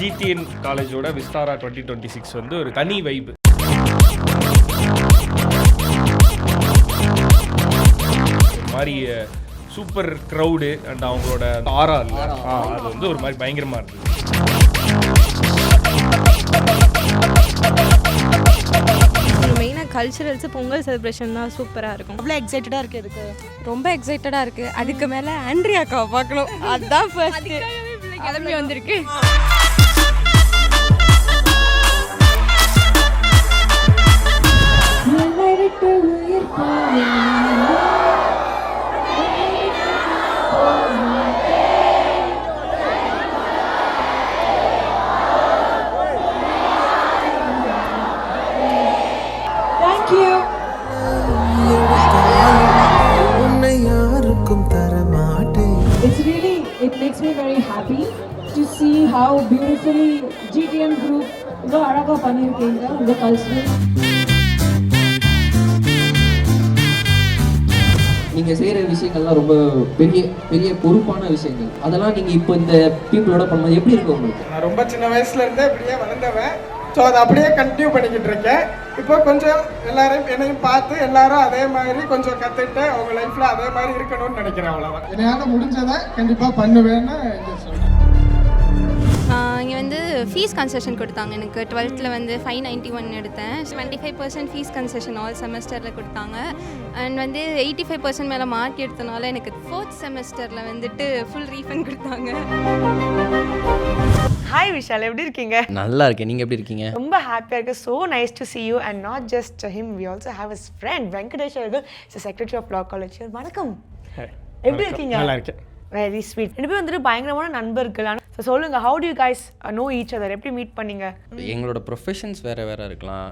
GTN காலேஜோட விஸ்டாரா 2026 வந்து ஒரு தனி வைப். மாதிரி சூப்பர் க்ரௌடு அண்ட் அவங்களோட ஆரா இல்லை அது வந்து ஒரு மாதிரி பயங்கரமாக இருந்தது. மெயினாக கல்ச்சுரல்ஸு பொங்கல் செலிப்ரேஷன் தான் சூப்பராக இருக்கும். அவ்வளோ எக்ஸைட்டடாக இருக்குது. இதுக்கு ரொம்ப எக்ஸைட்டடாக இருக்குது. அதுக்கு மேலே ஆண்ட்ரியா அக்காவை பார்க்கணும், அதுதான் ஃபர்ஸ்ட்டு கிளம்பி வந்திருக்கு. It makes me very happy to see how beautifully GTN group இவ்வளோ அழகாக பண்ணியிருக்கீங்க உங்கள் கல்ச்சரல். நீங்கள் செய்கிற விஷயங்கள்லாம் ரொம்ப பெரிய பெரிய பொறுப்பான விஷயங்கள். அதெல்லாம் நீங்கள் இப்போ இந்த பீப்புளோட பண்ணும்போது எப்படி இருக்கு உங்களுக்கு? நான் ரொம்ப சின்ன வயசுலேருந்தே இப்படியே வளர்ந்தவன். ஸோ அதை அப்படியே கண்டினியூ பண்ணிக்கிட்டு இருக்கேன். இப்போ கொஞ்சம் எல்லாரையும் என்னையும் பார்த்து எல்லாரும் அதே மாதிரி கொஞ்சம் கற்றுக்கிட்டு அவங்க லைஃப்பில் அதே மாதிரி இருக்கணும்னு நினைக்கிறேன். அவ்வளோதான். என்னால் முடிஞ்சதை கண்டிப்பாக பண்ணுவேன்னு சொல்கிறேன். இங்கே வந்து ஃபீஸ் கன்செஷன் கொடுத்தாங்க. எனக்கு 12th வந்து 591 எடுத்தேன். 25% ஃபீஸ் கன்செஷன் ஆல் செமஸ்டரில் கொடுத்தாங்க. அண்ட் வந்து 85% மேலே மார்க் எடுத்தனால எனக்கு 4th செமஸ்டரில் வந்துட்டு ஃபுல் ரீஃபண்ட் கொடுத்தாங்க. ஹாய் விஷால், எப்படி இருக்கீங்க? நல்லா இருக்கேன், நீங்கள் எப்படி இருக்கீங்க? ரொம்ப ஹாப்பியாக இருக்குது. So nice to see you and not just him, we also have his friend Venkatesh அவர்கள், செக்ரட்டரி ஆஃப் லா காலேஜ். வணக்கம், எப்படி இருக்கீங்க? நல்லா இருக்கேன். Very sweet. ரெண்டு பேரும் வந்துட்டு பயங்கரமான நண்பர்கள். ஸோ சொல்லுங்கள், how do you guys know each other? எப்படி மீட் பண்ணீங்க? எங்களோட ப்ரொஃபஷன்ஸ் வேறு இருக்கும்.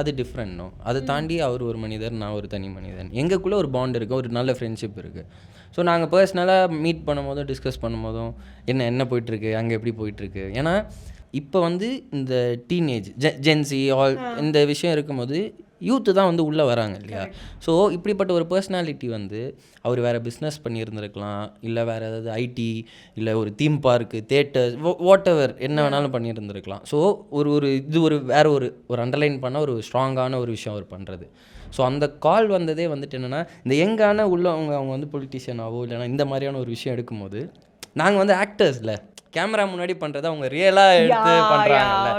அது டிஃப்ரெண்ட்னோ. அதை தாண்டி அவர் ஒரு மனிதர், நான் ஒரு தனி மனிதன். எங்களுக்குள்ளே ஒரு பாண்ட் இருக்குது, ஒரு நல்ல ஃப்ரெண்ட்ஷிப் இருக்குது. ஸோ நாங்கள் பர்சனலாக மீட் பண்ணும்போதும் டிஸ்கஸ் பண்ணும்போதும் என்ன போயிட்டுருக்கு, அங்கே எப்படி போயிட்டுருக்கு. ஏன்னா இப்போ வந்து இந்த டீனேஜ் ஜென்சி ஆல் இந்த விஷயம் இருக்கும்போது யூத்து தான் வந்து உள்ளே வராங்க இல்லையா. ஸோ இப்படிப்பட்ட ஒரு பர்சனாலிட்டி வந்து அவர் வேறு பிஸ்னஸ் பண்ணியிருந்துருக்கலாம், இல்லை வேறு ஏதாவது ஐடி, இல்லை ஒரு theme park, theatres, what ever என்ன வேணாலும் பண்ணியிருந்துருக்கலாம். ஸோ இது வேறு ஒரு அண்டர்லைன் பண்ண ஒரு ஸ்ட்ராங்கான ஒரு விஷயம் அவர் பண்ணுறது. ஸோ அந்த கால் வந்ததே வந்துட்டு என்னென்னா, இந்த யங்கான உள்ளவங்க அவங்க வந்து பொலிட்டிஷியனாவோ இல்லைனா இந்த மாதிரியான ஒரு விஷயம் எடுக்கும்போது நாங்கள் வந்து ஆக்டர்ஸில் கேமரா முன்னாடி பண்ணுறதை அவங்க ரியலாக எடுத்து பண்ணுறாங்கல்ல.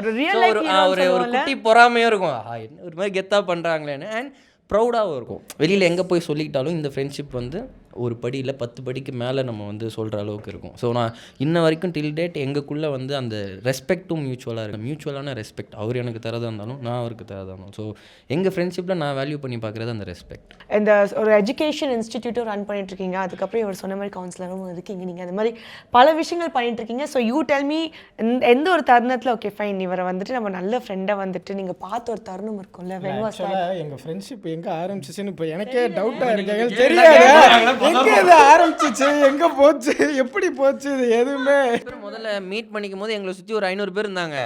ஒரு குட்டி பொறாமையும் இருக்கும், என்ன ஒரு மாதிரி கெத்தாக பண்ணுறாங்களேன்னு. அண்ட் ப்ரௌடாகவும் இருக்கும். வெளியில் எங்கே போய் சொல்லிக்கிட்டாலும் இந்த ஃப்ரெண்ட்ஷிப் வந்து ஒரு படி இல்லை 10 படிக்கு மேலே நம்ம வந்து சொல்கிற அளவுக்கு இருக்கும். ஸோ நான் இன்ன வரைக்கும் டில் டேட் எங்களுக்குள்ளே வந்து அந்த ரெஸ்பெக்ட்டும் மியூச்சுவலாக இருக்குது. மியூச்சுவலான ரெஸ்பெக்ட், அவர் எனக்கு தரதாக இருந்தாலும் நான் அவருக்கு தரதாக இருந்தாலும். ஸோ எங்கள் ஃப்ரெண்ட்ஷிப்பில் நான் வேல்யூ பண்ணி பார்க்குறது அந்த ரெஸ்பெக்ட். இந்த ஒரு எஜுகேஷன் இன்ஸ்டிடியூட்டும் ரன் பண்ணிட்டுருக்கீங்க, அதுக்கப்புறம் இவர் சொன்ன மாதிரி கவுன்சிலரும் இருக்கீங்க, நீங்கள் அந்த மாதிரி பல விஷயங்கள் பண்ணிட்டுருக்கீங்க. ஸோ யூ டெல் மீ, எந்த ஒரு தருணத்தில் ஓகே ஃபைன் இவரை வந்துட்டு நம்ம நல்ல ஃப்ரெண்டை வந்துட்டு நீங்கள் பார்த்த ஒரு தருணம் இருக்கும்ல? எங்கள் ஃப்ரெண்ட்ஷிப் எங்கே ஆரம்பிச்சிச்சுன்னு இப்போ எனக்கே டவுட்டாக இருக்கு. தெரியாது எங்கே இது ஆரம்பிச்சிச்சு, எங்கே போச்சு, எப்படி போச்சு, இது எதுவுமே. முதல்ல மீட் பண்ணிக்கும் போது எங்களை சுற்றி ஒரு 500 பேர் இருந்தாங்க.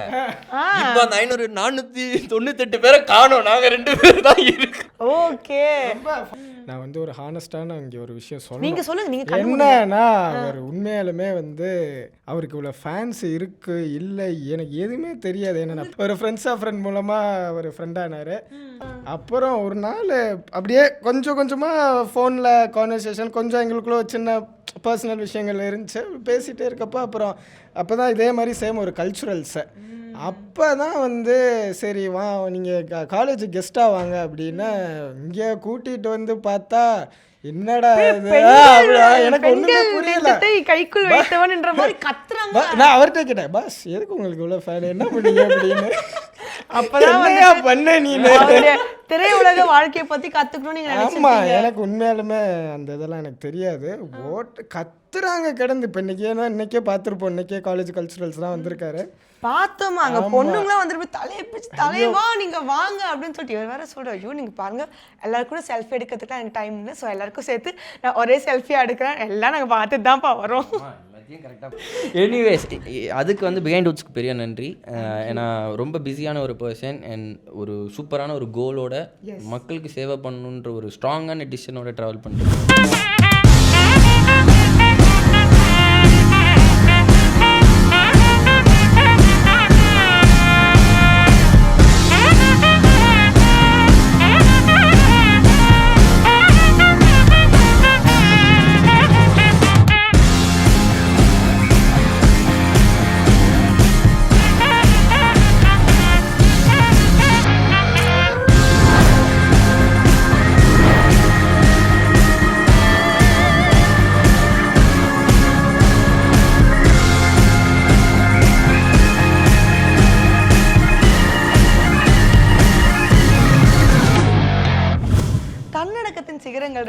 இப்போ அந்த 498 பேரை காணோம். நாங்கள் 2 பேர் தான் இருக்கு. ஓகே, நான் வந்து ஒரு ஹானஸ்டான இங்கே ஒரு விஷயம் நீங்க சொல்லுங்க. நீங்க என்னன்னா, அவர் உண்மையாலுமே வந்து அவருக்கு இவ்வளோ ஃபேன்ஸ் இருக்கு இல்லை எனக்கு எதுவுமே தெரியாது. என்னன்னா ஒரு ஃப்ரெண்ட் மூலமாக ஒரு ஃப்ரெண்டானார். அப்புறம் ஒரு நாள் அப்படியே கொஞ்சமாக ஃபோனில் கான்வர்சேஷன், கொஞ்சம் எங்களுக்குள்ள சின்ன பர்சனல் விஷயங்கள் இருந்துச்சு, பேசிகிட்டே இருக்கப்போ அப்புறம் அப்போ தான் இதே மாதிரி சேம் ஒரு கல்ச்சுரல்ஸை அப்போ தான் வந்து சரி வா நீங்கள் காலேஜ் கெஸ்ட்டாக வாங்க அப்படின்னு இங்கே கூட்டிகிட்டு வந்து பார்த்தா என்னடா இது, எனக்கு ஒண்ணுமே புரியல. கைக்குள் வைத்தவன்ன்ற மாதிரி கத்துறாங்க. நான் அவர்கிட்ட கேட்டேன், பாஸ் எதுக்கு உங்களுக்கு இவ்வளோ ஃபேன், என்ன பண்ணீங்க அப்படின்னு. அப்பதான் பண்ண நீ திரையுலக வாழ்க்கையை பத்தி கத்துக்கணும் நீங்க நினைச்சீங்க. ஆமா, எனக்கு உண்மையாலுமே அந்த இதெல்லாம் எனக்கு தெரியாது. கத்துறாங்க கிடந்து. இப்போ இன்னைக்கே பார்த்துருப்போம், இன்னைக்கே காலேஜ் கல்ச்சுரல்ஸ் தான் வந்திருக்காரு. பார்த்தோமா, அங்கே பொண்ணுங்களாம் வந்துட்டு தலையை பிடிச்சி தலைவா நீங்கள் வாங்க அப்படின்னு சொல்லிட்டு இவர் வேற சொல்கிறேன். ஐயோ நீங்கள் பாருங்கள், எல்லாருக்கும் செல்ஃபி எடுக்கிறதுக்குலாம் எனக்கு டைம் இல்லை, ஸோ எல்லாருக்கும் சேர்த்து நான் ஒரே செல்ஃபியாக எடுக்கிறேன், எல்லாம் நாங்கள் பார்த்துட்டு தான்ப்பா வரோம். எனிவேஸ், அதுக்கு வந்து பிஹைண்ட் வுட்ஸ்க்கு பெரிய நன்றி. ஏன்னா ரொம்ப பிஸியான ஒரு பர்சன் அண்ட் ஒரு சூப்பரான ஒரு கோலோட மக்களுக்கு சேவை பண்ணணுன்ற ஒரு ஸ்ட்ராங்கான டிசிஷனோட ட்ராவல் பண்ணுறேன்.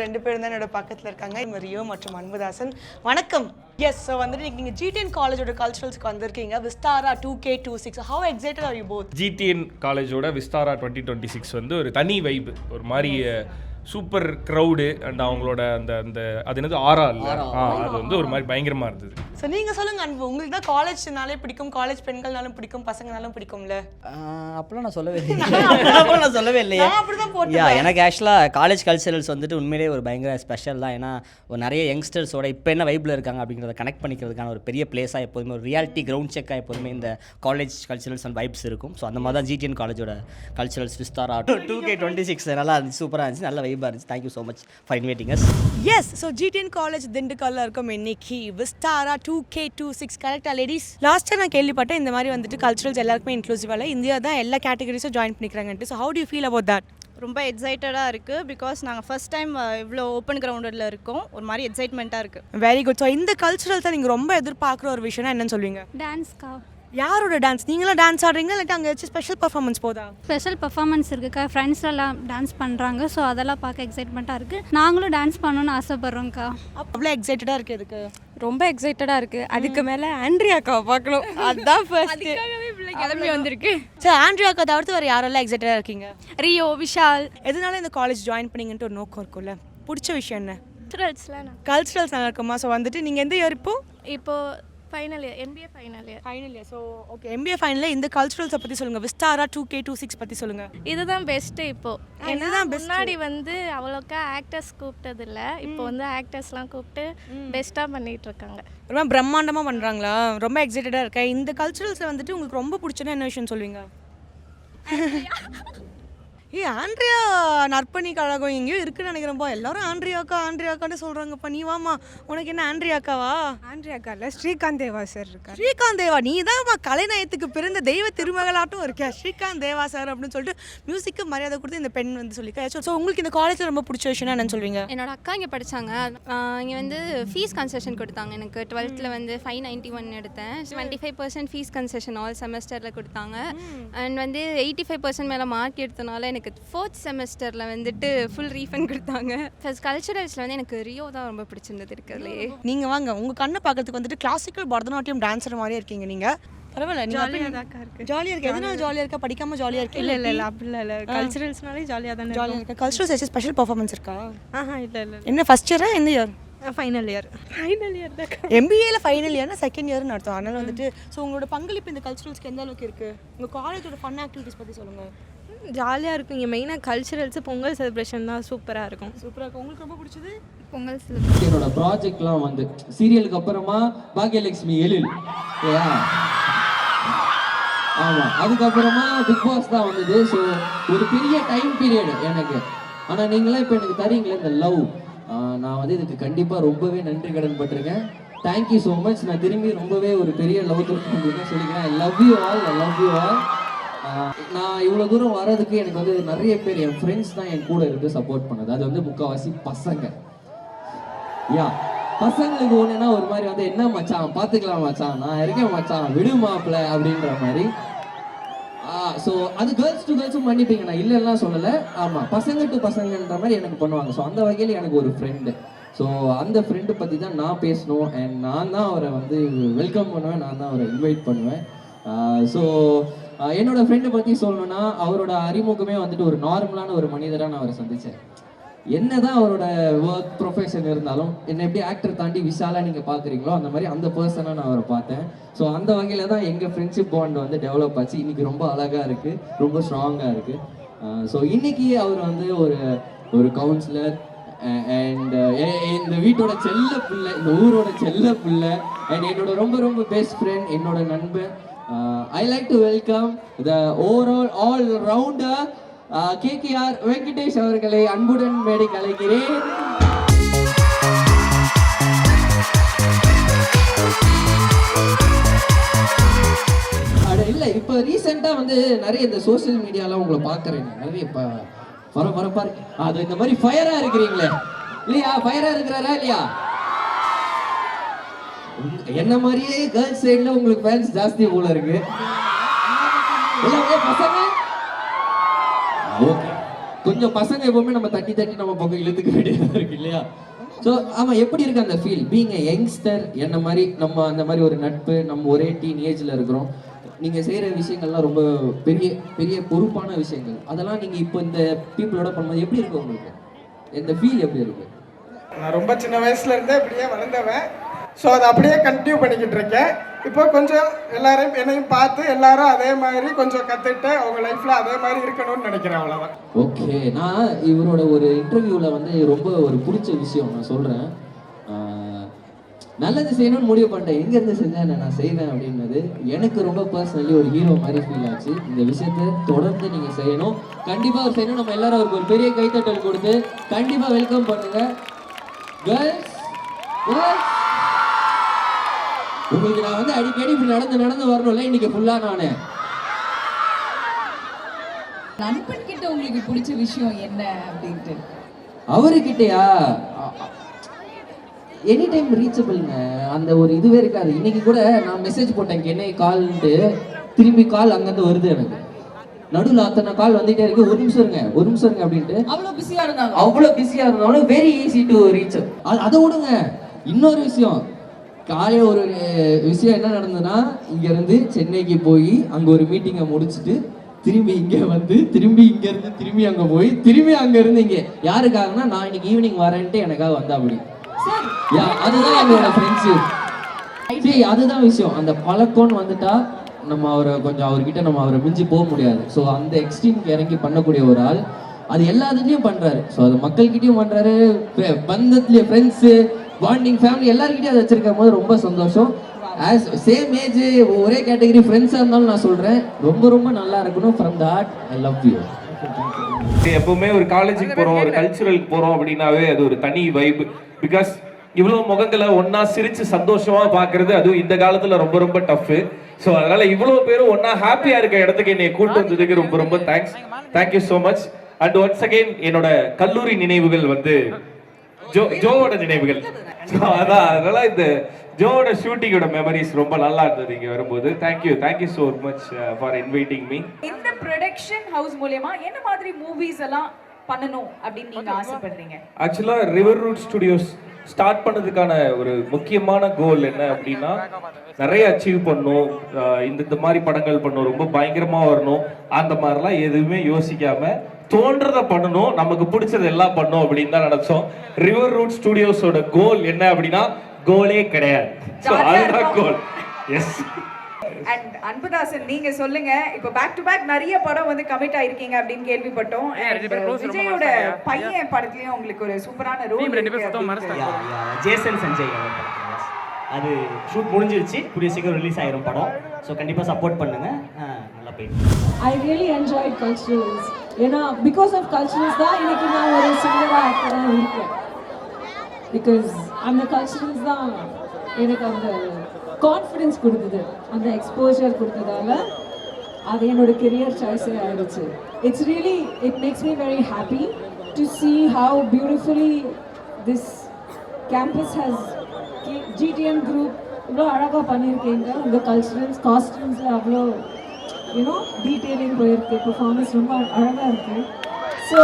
2 பேரும் தான் என்னோட பக்கத்தில் இருக்காங்க. இவங்க ரியோ மற்றும் அன்புதாசன். வணக்கம். எஸ், ஸோ வந்துட்டு நீங்கள் ஜிடிஎன் காலேஜோட கல்ச்சுரல்ஸ்க்கு வந்திருக்கீங்க. Vistara 2K26. How excited are you both? GTN காலேஜோட விஸ்தாரா 2026 வந்து ஒரு தனி வைப், ஒரு மாதிரி சூப்பர் க்ரௌடு அண்ட் அவங்களோட அந்த அந்த அது என்னது ஆரா இல்லை அது வந்து ஒரு மாதிரி பயங்கரமாக இருந்தது. ஸோ நீங்கள் சொல்லுங்கள் அன்பு, உங்களுக்கு தான் காலேஜ்னாலே பிடிக்கும், காலேஜ் பெண்கள்னாலும் பிடிக்கும், பசங்கனாலும் பிடிக்கும்ல? அப்போலாம் நான் சொல்லவே இல்லை. அப்போலாம் நான் சொல்லவே இல்லையா? அப்படி தான் போட்டு எனக்கு ஆக்சுவலாக காலேஜ் கல்ச்சரல்ஸ் வந்துட்டு உண்மையிலேயே ஒரு பயங்கர ஸ்பெஷல் தான். ஏன்னா ஒரு நிறைய யங்ஸ்டர்ஸோட இப்போ என்ன வைப்பில் இருக்காங்க அப்படிங்கிறத கனெக்ட் பண்ணிக்கிறதுக்கான ஒரு பெரிய பிளேஸாக எப்போதுமே ஒரு ரியாலிட்டி கிரவுண்ட் செக்காக எப்போதுமே இந்த காலேஜ் கல்ச்சரல்ஸ் அண்ட் வைப்ஸ் இருக்கும். ஸோ அந்த மாதிரி தான் ஜிடிஎன் காலேஜோட கல்ச்சரல்ஸ் விஸ்தாரா 2K26 நல்லா இருந்துச்சு, சூப்பராக இருந்துச்சு, நல்ல வைப்பாக இருந்துச்சு. Thank you so much for inviting us. Yes, so GTN college திண்டுக்கல்ல இருக்கும் இன்னைக்கு விஸ்தாரா 2K26. கரெக்டாக லேடிஸ்? லாஸ்ட்டாக நான் கேள்விப்பட்டேன் இந்த மாதிரி வந்துட்டு கல்ச்சுரல்ஸ் எல்லாருக்குமே இன்க்ளூசிவாக இல்லை, இந்தியா தான் எல்லா கேட்டகரிஸும் ஜாயின் பண்ணிக்கிறாங்கன்ட்டு. So how do you feel about that? ரொம்ப எக்ஸைட்டடாக இருக்குது. பிகாஸ் நாங்கள் ஃபஸ்ட் டைம் இவ்வளோ ஓப்பன் கிரவுண்டில் இருக்கோம். ஒரு மாதிரி எக்ஸைட்மெண்ட்டாக இருக்குது. Very good. ஸோ இந்த கல்ச்சுரல்ஸை நீங்கள் ரொம்ப எதிர்பார்க்குற ஒரு விஷயம்னா என்னன்னு சொல்லுவீங்க? டான்ஸ்க்கா. யாரோட டான்ஸ்? நீங்களும் டான்ஸ் ஆடுறீங்களா இல்லாட்டி அங்கே வச்சு ஸ்பெஷல் பர்ஃபார்மன்ஸ் போதா? ஸ்பெஷல் பர்ஃபார்மன்ஸ் இருக்குக்கா. ஃப்ரெண்ட்ஸ் எல்லாம் டான்ஸ் பண்ணுறாங்க. ஸோ அதெல்லாம் பார்க்க எக்ஸைட்மெண்ட்டாக இருக்குது. நாங்களும் டான்ஸ் பண்ணணும்னு ஆசைப்பட்றோங்க்கா. அவ்வளோ எக்ஸைட்டடாக இருக்குது இதுக்கு? ரொம்ப எக்ஸைட்டடாக இருக்குது. அதுக்கு மேலே ஆண்ட்ரியாக்காவை பார்க்கணும், அதுதான் ஃபர்ஸ்ட் கிளம்பி வந்திருக்கு. ஸோ ஆண்ட்ரியாக்கா தவிர்த்து வேறு யாரெல்லாம் எக்ஸைட்டடாக இருக்கீங்க? ரியோ, விஷால். எதனால இந்த காலேஜ் ஜாயின் பண்ணிங்கன்ட்டு ஒரு நோக்கம் இருக்கும்ல, பிடிச்ச விஷயம் என்ன? கல்ச்சுரல்ஸ்லாம் கல்ச்சுரல்ஸ் நல்லா இருக்குமா? ஸோ வந்துட்டு நீங்கள் எந்த இயர் இப்போது final year, MBA final year. So okay, MBA ஃபைனலில் இந்த கல்ச்சுரல்ஸை பற்றி சொல்லுங்கள். விஸ்தாரா 2K26 பற்றி சொல்லுங்கள். இதுதான் பெஸ்ட்டு இப்போது. இதுதான் முன்னாடி வந்து அவ்வளோக்கா ஆக்டர்ஸ் கூப்பிட்டதில்ல, இப்போ வந்து ஆக்டர்ஸ்லாம் கூப்பிட்டு பெஸ்ட்டாக பண்ணிகிட்டு இருக்காங்க. ரொம்ப பிரம்மாண்டமாக பண்ணுறாங்களா? ரொம்ப எக்ஸைட்டடாக இருக்கேன். இந்த கல்ச்சுரல்ஸில் வந்துட்டு உங்களுக்கு ரொம்ப பிடிச்சனா என்ன விஷயம் சொல்லுவீங்க? ஆண்ட்ரியா நற்பணி கழகம் எங்கேயோ இருக்குன்னு நினைக்கிறேன்ப்பா. எல்லாரும் ஆண்ட்ரியாக்கான்னு சொல்கிறாங்கப்பா. நீ வாமா, உனக்கு என்ன ஆண்ட்ரியாக்காவா? ஆண்ட்ரியாக்கா இல்லை, ஸ்ரீகாந்த் தேவா சார் இருக்கார். ஸ்ரீகாந்த் தேவா, நீ தான்ப்பா கலைநயத்துக்கு பிறந்த தெய்வ திருமகளாட்டும் இருக்கியா, ஸ்ரீகாந்த் தேவா சார் அப்படின்னு சொல்லிட்டு மியூசிக்கு மரியாதை கொடுத்து இந்த பெண் வந்து சொல்லிக்கா. ஸோ உங்களுக்கு இந்த காலேஜில் ரொம்ப பிடிச்ச விஷயம் என்னன்னு சொல்வீங்க? என்னோட அக்கா இங்கே படித்தாங்க. இங்கே வந்து ஃபீஸ் கன்செஷன் கொடுத்தாங்க. எனக்கு 12th வந்து 591 எடுத்தேன். 25% ஃபீஸ் கன்செஷன் ஆல் செமஸ்டரில் கொடுத்தாங்க. அண்ட் வந்து 85% மேலே மார்க் எடுத்தனால எனக்கு 4th செமஸ்டரில் வந்துட்டு ஃபுல் ரீஃபண்ட் கொடுத்தாங்க. ஃபர்ஸ்ட் கல்ச்சுரல்ஸில் வந்து எனக்கு ரியோ தான் ரொம்ப பிடிச்சிருந்தது இருக்கிறதுலே. நீங்கள் வாங்க, உங்கள் கண்ணை பார்க்கறதுக்கு வந்துட்டு கிளாசிக்கல் பரதநாட்டியம் டான்ஸர் மாதிரியே இருக்கீங்க நீங்கள். பரவாயில்ல, ஜாலியாக தாக்கா இருக்குது. ஜாலியாக இருக்கு. எதனால ஜாலியாக இருக்கா? படிக்காமல் ஜாலியாக இருக்கு? இல்லை அப்படிலாம் இல்லை. கல்ச்சுரல்ஸ்னாலே ஜாலியாக தானே ஜாலியாக இருக்கா? கல்ச்சுரல்ஸ் ஏதாச்சும் ஸ்பெஷல் பர்ஃபார்மன்ஸ் இருக்கா? இல்லை. என்ன ஃபர்ஸ்ட் இயரா எந்த இயர்? ஃபைனல் இயர் தாக்கா. MBAல ஃபைனல் இயர்னா செகண்ட் இயர்னு அர்த்தம். அதனால வந்துட்டு ஸோ உங்களோட பங்களிப்பு இந்த கல்ச்சுரல்ஸ்க்கு எந்த அளவுக்கு இருக்குது? உங்கள் காலேஜோட ஃபன் ஆக்டிவிட்டிஸ் பற்றி சொல்லுங்கள். ஜாலியாக இருக்கும். இங்கே மெயினாக கல்ச்சுரல்ஸு பொங்கல் செலிப்ரேஷன் தான் சூப்பராக இருக்கும். சூப்பராக இருக்கும். உங்களுக்கு ரொம்ப பிடிச்சது பொங்கல் செலிப்ரேஷன். என்னோட ப்ராஜெக்ட்லாம் வந்து சீரியலுக்கு அப்புறமா பாக்யலட்சுமி எழில் இல்லையா? ஆமாம், அதுக்கப்புறமா பிக் பாஸ் தான் வந்தது. ஸோ ஒரு பெரிய டைம் பீரியட் எனக்கு. ஆனால் நீங்களாம் இப்போ எனக்கு தரீங்களே இந்த லவ், நான் வந்து இதுக்கு கண்டிப்பாக ரொம்பவே நன்றி கடன் பட்டிருக்கேன். Thank you so much. நான் திரும்பி ரொம்பவே ஒரு பெரிய லவ் தோற்று சொல்லிக்கிறேன். ஐ லவ் யூ ஆல். நான் இவ்வளோ தூரம் வர்றதுக்கு எனக்கு வந்து நிறைய பேர் என் ஃப்ரெண்ட்ஸ் தான் என் கூட இருந்து சப்போர்ட் பண்ணது. அது வந்து முக்கால்வாசி பசங்க. பசங்களுக்கு ஒன்றுனா ஒரு மாதிரி வந்து என்ன மச்சான் பார்த்துக்கலாம் மச்சான், நான் இருக்கேன் மச்சான், விடு மாப்பிள்ள அப்படின்ற மாதிரி. ஸோ அது கேர்ள்ஸ் டு கேர்ள்ஸும் பண்ணிப்பீங்க, நான் இல்லைன்னா சொல்லலை. ஆமாம், பசங்க டு பசங்கன்ற மாதிரி எனக்கு பண்ணுவாங்க. ஸோ அந்த வகையில் எனக்கு ஒரு ஃப்ரெண்டு. ஸோ அந்த ஃப்ரெண்டு பற்றி தான் நான் பேசணும். அண்ட் நான் தான் அவரை வந்து வெல்கம் பண்ணுவேன், நான் தான் அவரை இன்வைட் பண்ணுவேன். ஸோ என்னோட ஃப்ரெண்டை பற்றி சொல்லணும்னா அவரோட அறிமுகமே வந்துட்டு ஒரு நார்மலான ஒரு மனிதராக நான் அவரை சந்தித்தேன். என்னதான் அவரோட ஒர்க் ப்ரொஃபஷன் இருந்தாலும் என்னை எப்படி ஆக்டர் தாண்டி விஷாலாக நீங்கள் பார்க்குறீங்களோ அந்த மாதிரி அந்த பர்சனாக நான் அவரை பார்த்தேன். ஸோ அந்த வகையில் தான் எங்கள் ஃப்ரெண்ட்ஷிப் பாண்ட் வந்து டெவலப் ஆச்சு. இன்றைக்கி ரொம்ப அழகாக இருக்குது, ரொம்ப ஸ்ட்ராங்காக இருக்குது. ஸோ இன்றைக்கி அவர் வந்து ஒரு கவுன்சிலர் அண்ட் இந்த வீட்டோட செல்ல பிள்ளை, இந்த ஊரோட செல்ல பிள்ளை, அண்ட் என்னோட ரொம்ப ரொம்ப பெஸ்ட் ஃப்ரெண்ட், என்னோட நண்பன். I like to welcome the overall all-rounder KKR Venkatesh அவர்களை அன்புடன் மேடைக்கு அழைக்கிறேன். இல்லை, இப்போ ரீசெண்டாக வந்து நிறைய இந்த சோசியல் மீடியாலாம் உங்களை பார்க்குறேன், நிறைய பரபரப்பாக இருக்கு. அது இந்த மாதிரி ஃபயராக இருக்கிறீங்களே இல்லையா? ஃபயராக இருக்கிறாரா இல்லையா? என்ன மாதிரியே கேர்ள்ஸ் சைடுல உங்களுக்கு ஃபேன்ஸ் ஜாஸ்தி போல இருக்கு. எல்லாமே பசங்க ஓகே, கொஞ்சம் பசங்க எப்பவுமே நம்ம தட்டி தட்டி நம்ம பக்கம் இழுத்துக்க வேண்டியதாக இருக்கு இல்லையா? ஸோ ஆமாம், எப்படி இருக்கு அந்த ஃபீல் பீங் எ யங்ஸ்டர்? என்ன மாதிரி நம்ம அந்த மாதிரி ஒரு நட்பு, நம்ம ஒரே டீன் ஏஜில் இருக்கிறோம். நீங்கள் செய்கிற விஷயங்கள்லாம் ரொம்ப பெரிய பெரிய பொறுப்பான விஷயங்கள். அதெல்லாம் நீங்கள் இப்போ இந்த பீப்புளோட பண்ணும்போது எப்படி இருக்கு உங்களுக்கு? இந்த ஃபீல் எப்படி இருக்கு? நான் ரொம்ப சின்ன வயசுலேருந்தே இப்படியே வளர்ந்தவன். ஸோ அதை அப்படியே கண்டினியூ பண்ணிக்கிட்டு இருக்கேன். இப்போ கொஞ்சம் எல்லாரையும் என்னையும் பார்த்து எல்லாரும் அதே மாதிரி கொஞ்சம் கற்றுட்டு அவங்க லைஃப்பில் அதே மாதிரி இருக்கணும்னு நினைக்கிறேன், அவ்வளோதான். ஓகே, நான் இவரோட ஒரு இன்டர்வியூவில் வந்து ரொம்ப ஒரு பிடிச்ச விஷயம் நான் சொல்கிறேன். நல்லது செய்யணும்னு முடிவு பண்ணிட்டேன், எங்கேருந்து செஞ்சேன் நான் செய்வேன் அப்படின்னது எனக்கு ரொம்ப பர்சனலி ஒரு ஹீரோ மாதிரி ஃபீல் ஆச்சு. இந்த விஷயத்தை தொடர்ந்து நீங்கள் செய்யணும், கண்டிப்பாக அவர் செய்யணும். நம்ம எல்லாரும் அவருக்கு ஒரு பெரிய கைத்தட்டல் கொடுத்து கண்டிப்பாக வெல்கம் பண்ணுங்க. கேர்ள்ஸ், உங்களுக்கு நான் வந்து அடிக்கடி இப்படி நடந்து வரணும்ல, இன்னைக்கு ஃபுல்லாக நான் நண்பன் கிட்ட உங்களுக்கு பிடிச்ச விஷயம் என்ன அப்படின்ட்டு? அவருக்கிட்டயா எனி டைம் ரீச்சபிள்ங்க, அந்த ஒரு இதுவே இருக்காது. இன்னைக்கு கூட நான் மெசேஜ் போட்டேன் என்னை கால்ன்ட்டு, திரும்பி கால் அங்கேருந்து வருது எனக்கு. நடுவில் அத்தனை கால் வந்துட்டே இருக்கு, ஒரு நிமிஷம் இருங்க அப்படின்ட்டு. அவ்வளோ பிஸியாக இருந்தாலும் வெரி ஈஸி டு ரீச். அதை விடுங்க, இன்னொரு விஷயம். காலையில் ஒரு விஷயம் என்ன நடந்ததுன்னா, இங்கேருந்து சென்னைக்கு போய் அங்கே ஒரு மீட்டிங்கை முடிச்சுட்டு திரும்பி இங்கே வந்து திரும்பி இங்கேருந்து திரும்பி அங்கே போய் திரும்பி அங்கேருந்து இங்கே யாருக்காகனா நான் இன்னைக்கு ஈவினிங் வரேன்ட்டு எனக்காக வந்தா அப்படி. அதுதான் எங்களோட ஃப்ரெண்ட்ஷிப். சரி, அதுதான் விஷயம். அந்த பழக்கம்னு வந்துட்டா நம்ம அவரை கொஞ்சம் அவர்கிட்ட நம்ம அவரை மிஞ்சி போக முடியாது. ஸோ அந்த எக்ஸ்ட்ரீம்க்கு இறங்கி பண்ணக்கூடிய ஒரு ஆள் அது எல்லாத்துலேயும் பண்ணுறாரு. ஸோ அது மக்கள்கிட்டையும் பண்ணுறாரு, பந்தத்துலேயும் ஃப்ரெண்ட்ஸு பாண்டிங் ஃபேமிலி எல்லாருக்கிட்டையும் அதை வச்சிருக்கும் போது ரொம்ப சந்தோஷம். ஆஸ் சேம் ஏஜ் ஒரே கேட்டகரி ஃப்ரெண்ட்ஸாக இருந்தாலும் நான் சொல்கிறேன், ரொம்ப ரொம்ப நல்லா இருக்கணும். From the heart, I love you. எப்பவுமே ஒரு காலேஜுக்கு போகிறோம், ஒரு கல்ச்சுரலுக்கு போகிறோம் அப்படின்னாவே அது ஒரு தனி வைப். பிகாஸ் இவ்வளோ முகங்களை ஒன்றா சிரித்து சந்தோஷமாக பார்க்குறது அதுவும் இந்த காலத்தில் ரொம்ப ரொம்ப டஃப்பு. ஸோ அதனால் இவ்வளோ பேரும் ஒன்றா ஹாப்பியாக இருக்க இடத்துக்கு என்னை கூட்டு வந்ததுக்கு ரொம்ப ரொம்ப thanks. Thank you so much. And once again என்னோட கல்லூரி நினைவுகள் வந்து ஜோவோட நினைவுகள். அதான், அதனால இந்த ஜோவோட ஷூட்டிங்கோட மெமரிஸ் ரொம்ப நல்லா இருந்தது இங்கே வரும்போது. Thank you so much for inviting me. இந்த ப்ரொடக்ஷன் ஹவுஸ் மூலமா என்ன மாதிரி மூவிஸ் எல்லாம் பண்ணணும் அப்படின்னு நீங்க ஆசைப்படுறீங்க? ஆக்சுவலாக ரிவர் ரூட் ஸ்டுடியோஸ் ஸ்டார்ட் பண்ணதுக்கான ஒரு முக்கியமான கோல் என்ன அப்படின்னா, நிறைய அச்சீவ் பண்ணணும், இந்த மாதிரி படங்கள் பண்ணணும், ரொம்ப பயங்கரமாக வரணும், அந்த மாதிரிலாம் எதுவுமே யோசிக்காம தோன்றதை பண்ணணும், நமக்கு பிடிச்சது எல்லாம் பண்ணணும் அப்படின்னு தான் நினைச்சோம். ரிவர் ரூட் ஸ்டுடியோஸோட கோல் என்ன அப்படின்னா, கோலே கிடையாது. அதுதான் கோல். எஸ். அண்ட் அன்புதாசன், நீங்க சொல்லுங்க, இப்போ பேக் டு பேக் நிறைய படம் வந்து கமிட் ஆயிருக்கீங்க அப்படின்னு கேள்விப்பட்டோம். விஜயோட பையன் படத்துலயும் உங்களுக்கு ஒரு சூப்பரான ரோல் இருக்கு. ஜேசன் சஞ்சய் அது ஷூட் முடிஞ்சிருச்சு, கூடிய சீக்கிரம் ரிலீஸ் ஆயிரும் படம். ஸோ கண்டிப்பாக சப்போர்ட் பண்ணுங்க, நல்லா போயிட்டு. I really enjoy culturals. ஏன்னா பிகாஸ் ஆஃப் கல்ச்சுரல்ஸ் தான் இன்னைக்கு நான் ஒரு சிங்கராக ஆக்டராக இருக்கேன். பிகாஸ் அந்த கல்ச்சுரல்ஸ் தான் எனக்கு அந்த கான்ஃபிடென்ஸ் கொடுத்தது, அந்த எக்ஸ்போஜர் கொடுத்ததால அது என்னோட கெரியர் சாய்ஸே ஆயிடுச்சு. It makes me very happy to see how beautifully this campus has GTM group இவ்வளோ அழகாக பண்ணியிருக்கீங்க. உங்கள் கல்ச்சுரல்ஸ் காஸ்டியூம்ஸில் அவ்வளோ டீட்டெயிலிங் போயிருக்கு, பெர்ஃபார்மன்ஸ் ரொம்ப அழகாக இருக்குது. So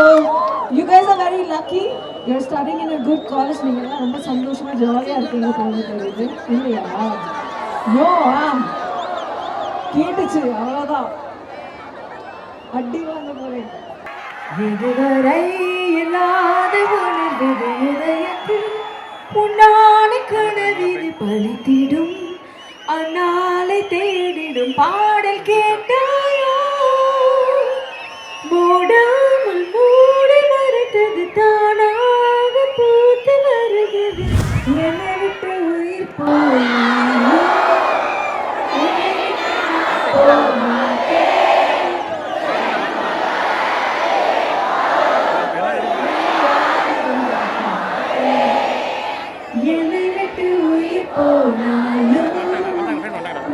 you guys are very lucky, you are studying in a good college. நீங்கள்லாம் ரொம்ப சந்தோஷமாக ஜாலியாக இருக்கீங்க போகிறது தெரியுது இல்லையா? யோ கேட்டுச்சு, அவ்வளோதான், அடி வாங்க போகிறேன். இதுவரை இல்லாத உணர்வு இதயத்தில் உன்னாலை கனவினை பழித்திடும், அந்நாளை தேடிடும் பாடல் கேட்டாயோ? மூடாமல் மூடி மறைத்தது தானாக பூத்து வருகிறது. என்னை விட்டு உயிர் போய் என்னை விட்டு உயிர் போனாலும்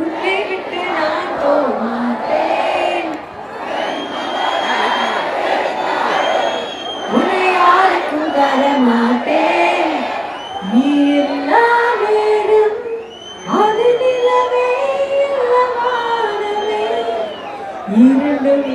உன்னை விட்டு நான் போமாட்டேன். உன்னை யாருக்கும் தரமாட்டேன். நீர் நேரம் அது நிலவே வானமே இரண்டும்